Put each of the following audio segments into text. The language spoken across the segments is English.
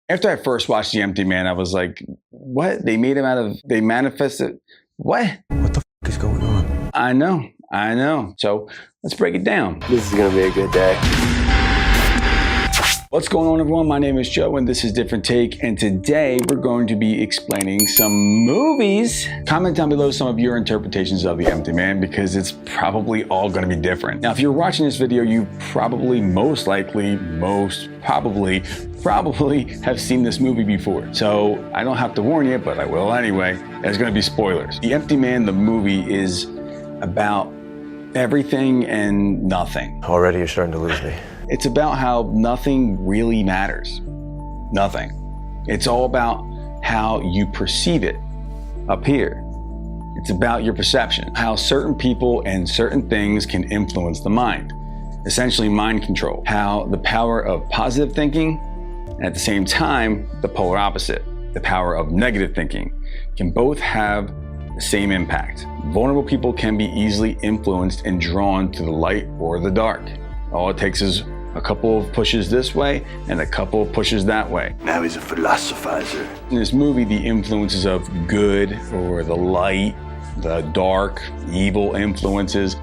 After I first watched The Empty Man, I was like, what? They manifested, what? What the f is going on? I know. So let's break it down. This is gonna be a good day. What's going on, everyone? My name is Joe and this is Different Take, and today we're going to be explaining some movies. Comment down below some of your interpretations of The Empty Man, because it's probably all going to be different. Now, if you're watching this video, you probably most probably have seen this movie before. So I don't have to warn you, but I will anyway. There's going to be spoilers. The Empty Man, the movie, is about everything and nothing. Already you're starting to lose me. It's about how nothing really matters. Nothing. It's all about how you perceive it up here. It's about your perception, how certain people and certain things can influence the mind. Essentially mind control. How the power of positive thinking, and at the same time, the polar opposite, the power of negative thinking, can both have the same impact. Vulnerable people can be easily influenced and drawn to the light or the dark. All it takes is a couple of pushes this way and a couple of pushes that way. Now he's a philosophizer. In this movie, the influences of good or the light, the dark, evil influences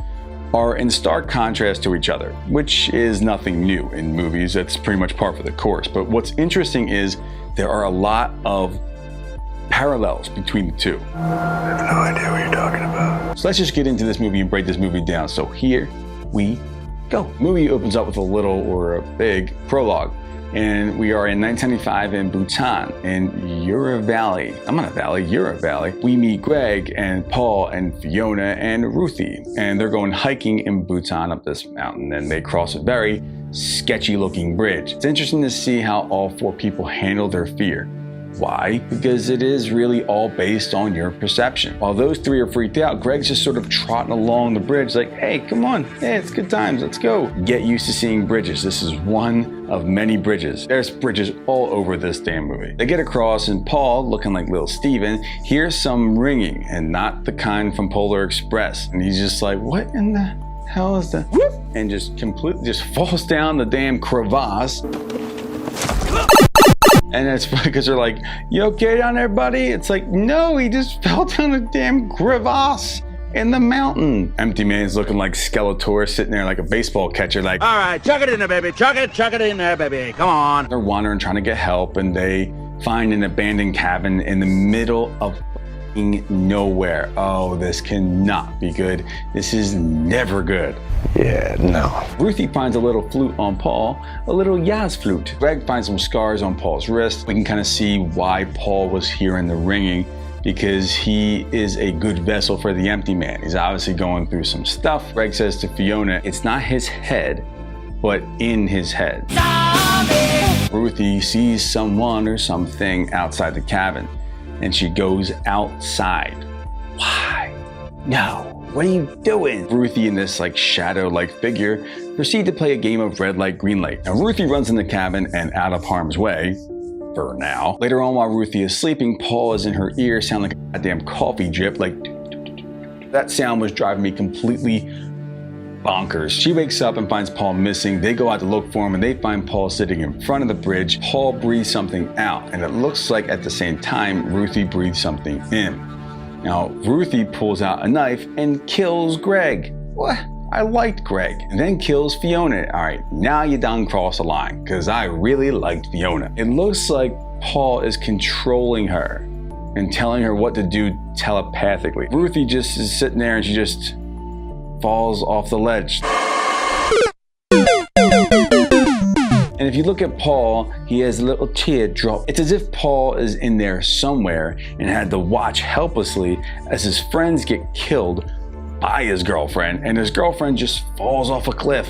are in stark contrast to each other, which is nothing new in movies. That's pretty much par for the course. But what's interesting is there are a lot of parallels between the two. I have no idea what you're talking about. So let's just get into this movie and break this movie down. So here we go. The movie opens up with a little or a big prologue, and we are in 1995 in Bhutan, in Yura Valley. I'm not a valley, Yura Valley. We meet Greg and Paul and Fiona and Ruthie, and they're going hiking in Bhutan up this mountain, and they cross a very sketchy looking bridge. It's interesting to see how all four people handle their fear. Why? Because it is really all based on your perception. While those three are freaked out, Greg's just sort of trotting along the bridge like, hey, come on, hey, it's good times, let's go. Get used to seeing bridges. This is one of many bridges. There's bridges all over this damn movie. They get across, and Paul, looking like little Steven, hears some ringing, and not the kind from Polar Express. And he's just like, what in the hell is that? Whoop! And just completely falls down the damn crevasse. And it's because they're like, you okay down there, buddy? It's like, no, he just fell down a damn crevasse in the mountain. Empty Man's looking like Skeletor, sitting there like a baseball catcher, like, all right, chuck it in there, baby, chuck it in there, baby, come on. They're wandering, trying to get help, and they find an abandoned cabin in the middle of nowhere. Oh, this cannot be good. This is never good. Yeah, no. Ruthie finds a little flute on Paul, a little Yaz flute. Greg finds some scars on Paul's wrist. We can kind of see why Paul was hearing the ringing, because he is a good vessel for the Empty Man. He's obviously going through some stuff. Greg says to Fiona, it's not his head, but in his head. Ruthie sees someone or something outside the cabin, and she goes outside. Why? No. What are you doing? Ruthie and this like shadow-like figure proceed to play a game of red light, green light. Now Ruthie runs in the cabin and out of harm's way, for now. Later on, while Ruthie is sleeping, Paul is in her ear, sounding like a goddamn coffee drip, like that sound was driving me completely bonkers. She wakes up and finds Paul missing. They go out to look for him, and they find Paul sitting in front of the bridge. Paul breathes something out, and it looks like at the same time, Ruthie breathes something in. Now, Ruthie pulls out a knife and kills Greg. What? I liked Greg. And then kills Fiona. All right, now you done crossed the line, because I really liked Fiona. It looks like Paul is controlling her and telling her what to do telepathically. Ruthie just is sitting there and she just falls off the ledge. And if you look at Paul, he has a little tear drop. It's as if Paul is in there somewhere and had to watch helplessly as his friends get killed by his girlfriend, and his girlfriend just falls off a cliff.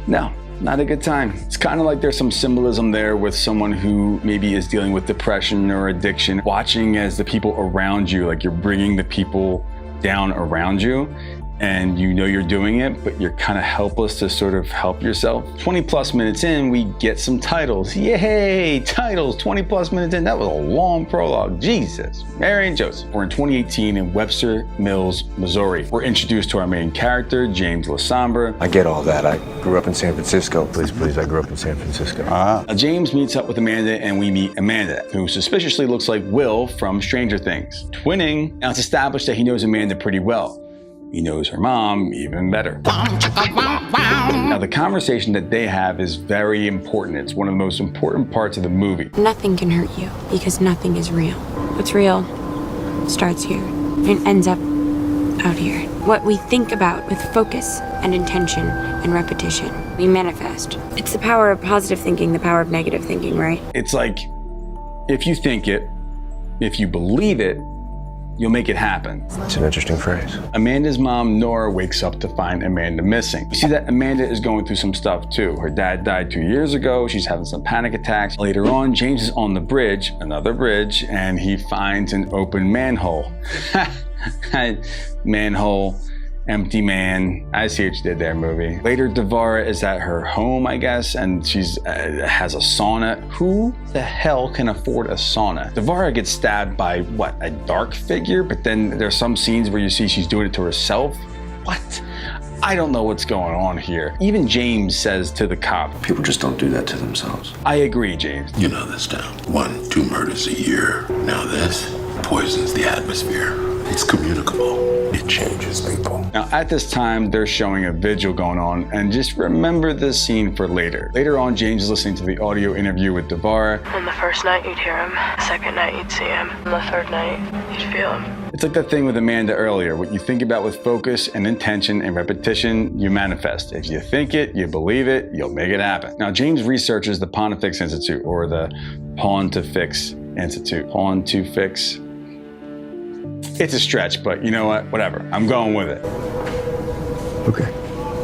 No, not a good time. It's kind of like there's some symbolism there with someone who maybe is dealing with depression or addiction, watching as the people around you, like you're bringing the people down around you, and you know you're doing it, but you're kind of helpless to sort of help yourself. 20 plus minutes in, we get some titles. Yay, titles, 20 plus minutes in. That was a long prologue, Jesus. Mary and Joseph. We're in 2018 in Webster Mills, Missouri. We're introduced to our main character, James Lasombra. I get all that. I grew up in San Francisco. Please, I grew up in San Francisco. Now, James meets up with Amanda, and we meet Amanda, who suspiciously looks like Will from Stranger Things. Twinning. Now, it's established that he knows Amanda pretty well. He knows her mom even better. Now, the conversation that they have is very important. It's one of the most important parts of the movie. Nothing can hurt you because nothing is real. What's real starts here and ends up out here. What we think about with focus and intention and repetition, we manifest. It's the power of positive thinking, the power of negative thinking, right? It's like, if you think it, if you believe it, you'll make it happen. It's an interesting phrase. Amanda's mom, Nora, wakes up to find Amanda missing. We see that Amanda is going through some stuff too. Her dad died 2 years ago. She's having some panic attacks. Later on, James is on the bridge, another bridge, and he finds an open manhole. Manhole, empty man. I see what you did there, movie. Later, Devara is at her home, I guess, and she's has a sauna. Who the hell can afford a sauna? Devara gets stabbed by, what, a dark figure? But then there's some scenes where you see she's doing it to herself. What? I don't know what's going on here. Even James says to the cop, people just don't do that to themselves. I agree, James. You know this town. 1, 2 murders a year. Now this poisons the atmosphere. It's communicable. It changes people. Now, at this time, they're showing a vigil going on, and just remember this scene for later. Later on, James is listening to the audio interview with Devara. On the first night, you'd hear him. The second night, you'd see him. On the third night, you'd feel him. It's like that thing with Amanda earlier. What you think about with focus and intention and repetition, you manifest. If you think it, you believe it, you'll make it happen. Now, James researches the Pontifex Institute, or the Pawn to Fix Institute. Pawn to Fix. It's a stretch, but you know what? Whatever. I'm going with it. Okay.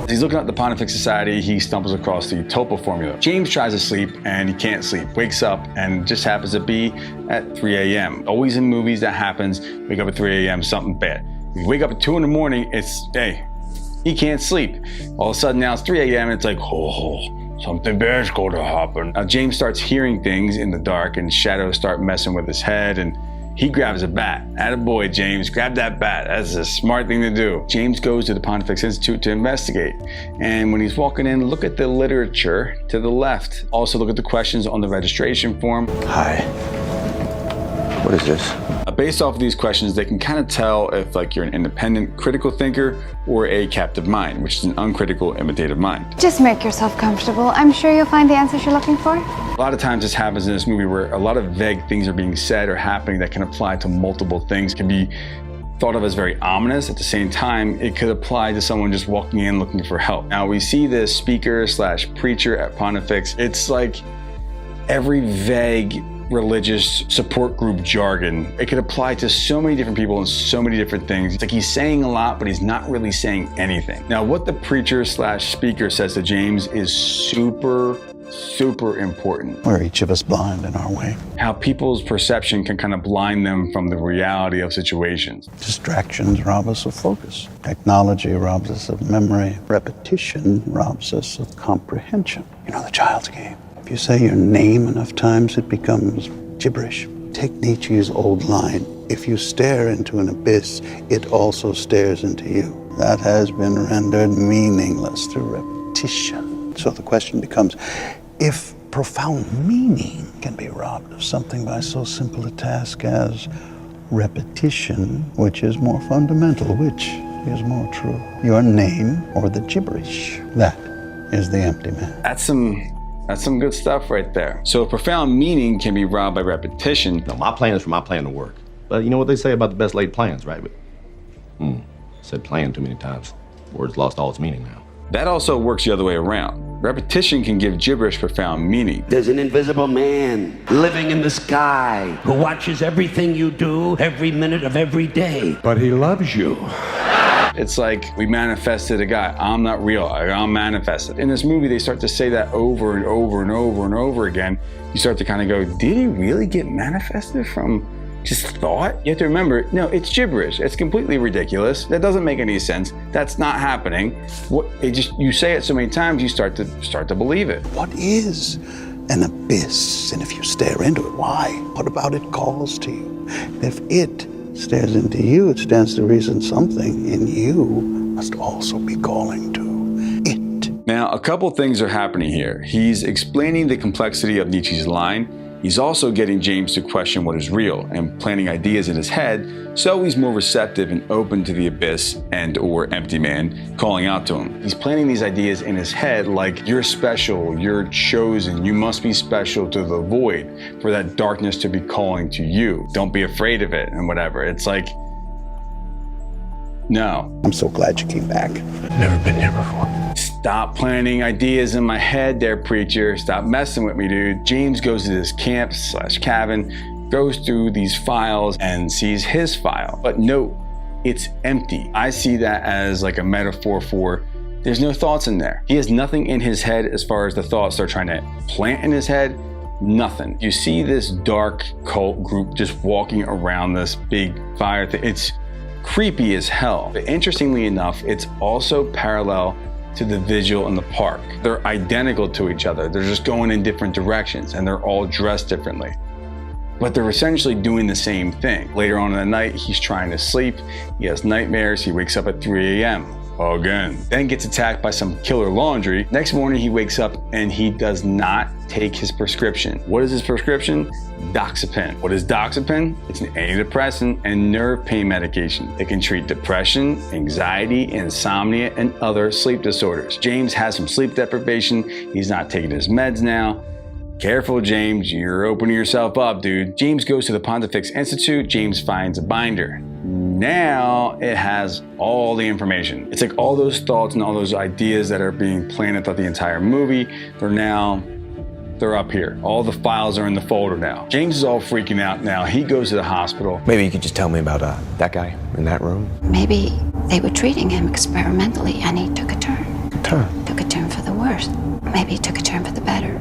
As he's looking at the Pontifex Society, he stumbles across the Topa formula. James tries to sleep, and he can't sleep. Wakes up, and just happens to be at 3 a.m. Always in movies that happens. Wake up at 3 a.m., something bad. If you wake up at 2 in the morning, it's, hey, he can't sleep. All of a sudden now it's 3 a.m. and it's like, oh, something bad's going to happen. Now James starts hearing things in the dark, and shadows start messing with his head, and he grabs a bat. Attaboy, James, grab that bat. That's a smart thing to do. James goes to the Pontifex Institute to investigate. And when he's walking in, look at the literature to the left. Also look at the questions on the registration form. Hi. What is this? Based off of these questions, they can kind of tell if like you're an independent, critical thinker or a captive mind, which is an uncritical, imitative mind. Just make yourself comfortable. I'm sure you'll find the answers you're looking for. A lot of times this happens in this movie where a lot of vague things are being said or happening that can apply to multiple things. It can be thought of as very ominous. At the same time, it could apply to someone just walking in looking for help. Now we see this speaker slash preacher at Pontifex. It's like every vague religious support group jargon. It could apply to so many different people and so many different things. It's like he's saying a lot, but he's not really saying anything. Now, what the preacher slash speaker says to James is super important. We're each of us blind in our way. How people's perception can kind of blind them from the reality of situations. Distractions rob us of focus. Technology robs us of memory. Repetition robs us of comprehension. You know the child's game. If you say your name enough times, it becomes gibberish. Take Nietzsche's old line, if you stare into an abyss, it also stares into you. That has been rendered meaningless through repetition. So the question becomes, if profound meaning can be robbed of something by so simple a task as repetition, which is more fundamental, which is more true? Your name or the gibberish? That is the empty man. That's some good stuff right there. So if profound meaning can be robbed by repetition. No, my plan is for my plan to work. But you know what they say about the best laid plans, right? Said plan too many times. Word's lost all its meaning now. That also works the other way around. Repetition can give gibberish profound meaning. There's an invisible man living in the sky who watches everything you do every minute of every day. But he loves you. It's like we manifested a guy. I'm not real. I'm manifested. In this movie, they start to say that over and over and over and over again. You start to kind of go, did he really get manifested from just thought? You have to remember, no, it's gibberish. It's completely ridiculous. That doesn't make any sense. That's not happening. You say it so many times, you start to believe it. What is an abyss? And if you stare into it, why? What about it calls to you? If it stares into you, it stands to reason something in you must also be calling to it. Now, a couple things are happening here. He's explaining the complexity of Nietzsche's line. He's also getting James to question what is real and planting ideas in his head, so he's more receptive and open to the abyss and/or empty man calling out to him. He's planting these ideas in his head like, you're special, you're chosen, you must be special to the void for that darkness to be calling to you. Don't be afraid of it and whatever. It's like, no. I'm so glad you came back. Never been here before. Stop planting ideas in my head there, preacher. Stop messing with me, dude. James goes to this camp/cabin, goes through these files and sees his file. But note, it's empty. I see that as like a metaphor for there's no thoughts in there. He has nothing in his head as far as the thoughts they're trying to plant in his head. Nothing. You see this dark cult group just walking around this big fire thing. It's creepy as hell. But interestingly enough, it's also parallel to the vigil in the park. They're identical to each other. They're just going in different directions and they're all dressed differently. But they're essentially doing the same thing. Later on in the night, he's trying to sleep. He has nightmares. He wakes up at 3 a.m. again. Then gets attacked by some killer laundry. Next morning, he wakes up and he does not take his prescription. What is his prescription? Doxepin. What is Doxepin? It's an antidepressant and nerve pain medication. It can treat depression, anxiety, insomnia, and other sleep disorders. James has some sleep deprivation. He's not taking his meds now. Careful, James. You're opening yourself up, dude. James goes to the Pontifex Institute. James finds a binder. Now it has all the information. It's like all those thoughts and all those ideas that are being planted throughout the entire movie, they're up here. All the files are in the folder now. James is all freaking out now. He goes to the hospital. Maybe you could just tell me about that guy in that room. Maybe they were treating him experimentally and he took a turn. Took a turn for the worse. Maybe he took a turn for the better.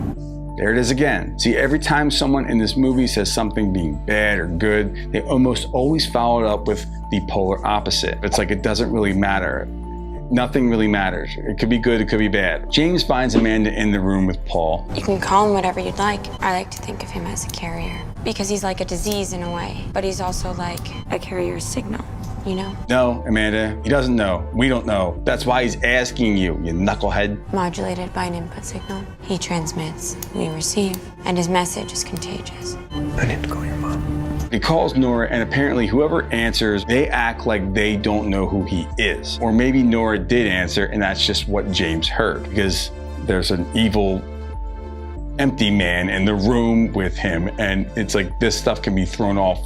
There it is again. See, every time someone in this movie says something being bad or good, they almost always follow it up with the polar opposite. It's like it doesn't really matter. Nothing really matters. It could be good, it could be bad. James finds Amanda in the room with Paul. You can call him whatever you'd like. I like to think of him as a carrier because he's like a disease in a way, but he's also like a carrier signal, you know? No, Amanda, he doesn't know. We don't know. That's why he's asking you, you knucklehead. Modulated by an input signal, he transmits, we receive, and his message is contagious. I need to call your mom. He calls Nora, and apparently whoever answers, they act like they don't know who he is. Or maybe Nora did answer, and that's just what James heard, because there's an evil, empty man in the room with him, and it's like this stuff can be thrown off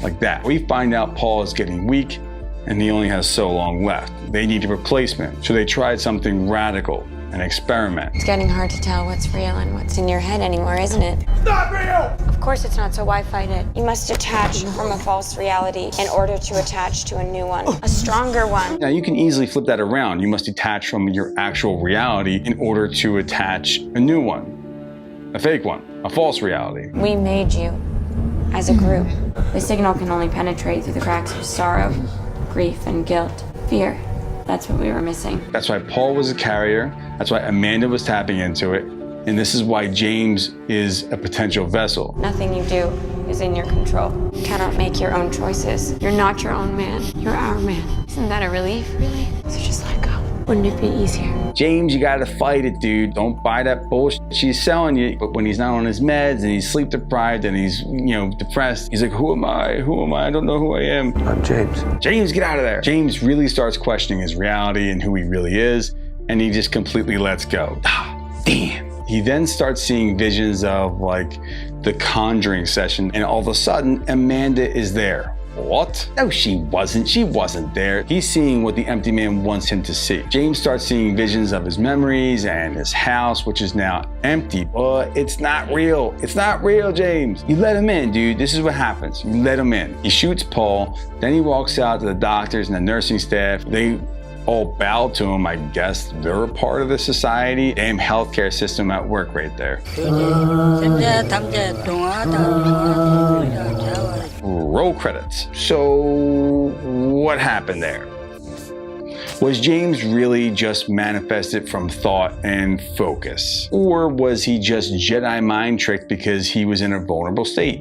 like that. We find out Paul is getting weak, and he only has so long left. They need a replacement, so they tried something radical, an experiment. It's getting hard to tell what's real and what's in your head anymore, isn't it? It's not real! Of course it's not, so why fight it? You must detach from a false reality in order to attach to a new one, a stronger one. Now you can easily flip that around. You must detach from your actual reality in order to attach a new one, a fake one, a false reality. We made you as a group. The signal can only penetrate through the cracks of sorrow, grief, and guilt, fear. That's what we were missing. That's why Paul was a carrier. That's why Amanda was tapping into it. And this is why James is a potential vessel. Nothing you do is in your control. You cannot make your own choices. You're not your own man. You're our man. Isn't that a relief, really? So just let go. Wouldn't it be easier? James, you gotta fight it, dude. Don't buy that bullshit she's selling you. But when he's not on his meds and he's sleep deprived and he's, depressed, he's like, who am I? Who am I? I don't know who I am. I'm James. James, get out of there. James really starts questioning his reality and who he really is, and he just completely lets go. Damn. He then starts seeing visions of like the conjuring session, and all of a sudden, Amanda is there. What? No, she wasn't. She wasn't there. He's seeing what the empty man wants him to see. James starts seeing visions of his memories and his house, which is now empty. But it's not real. It's not real, James. You let him in, dude. This is what happens. You let him in. He shoots Paul. Then he walks out to the doctors and the nursing staff. They all bow to him, I guess. They're a part of the society. Damn healthcare system at work right there. Ooh. roll credits. So what happened there? Was James really just manifested from thought and focus? Or was he just Jedi mind tricked because he was in a vulnerable state?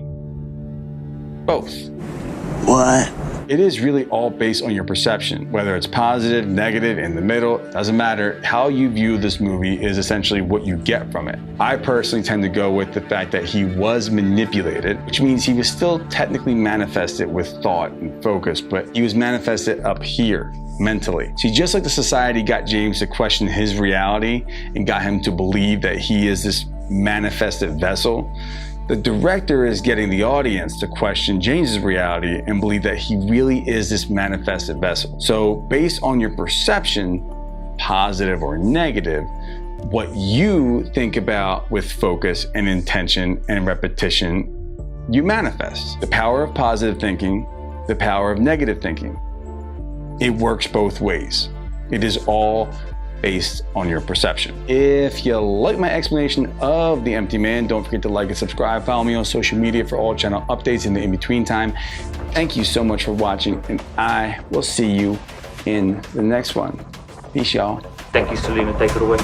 Both. What? It is really all based on your perception. Whether it's positive, negative, in the middle, doesn't matter. How you view this movie is essentially what you get from it. I personally tend to go with the fact that he was manipulated, which means he was still technically manifested with thought and focus, but he was manifested up here, mentally. See, just like the society got James to question his reality and got him to believe that he is this manifested vessel, the director is getting the audience to question James's reality and believe that he really is this manifested vessel. So based on your perception, positive or negative, what you think about with focus and intention and repetition, you manifest. The power of positive thinking, the power of negative thinking. It works both ways. It is all based on your perception. If you like my explanation of The Empty Man, don't forget to like and subscribe. Follow me on social media for all channel updates in the in-between time. Thank you so much for watching, and I will see you in the next one. Peace, y'all. Thank you, Salim, and take it away.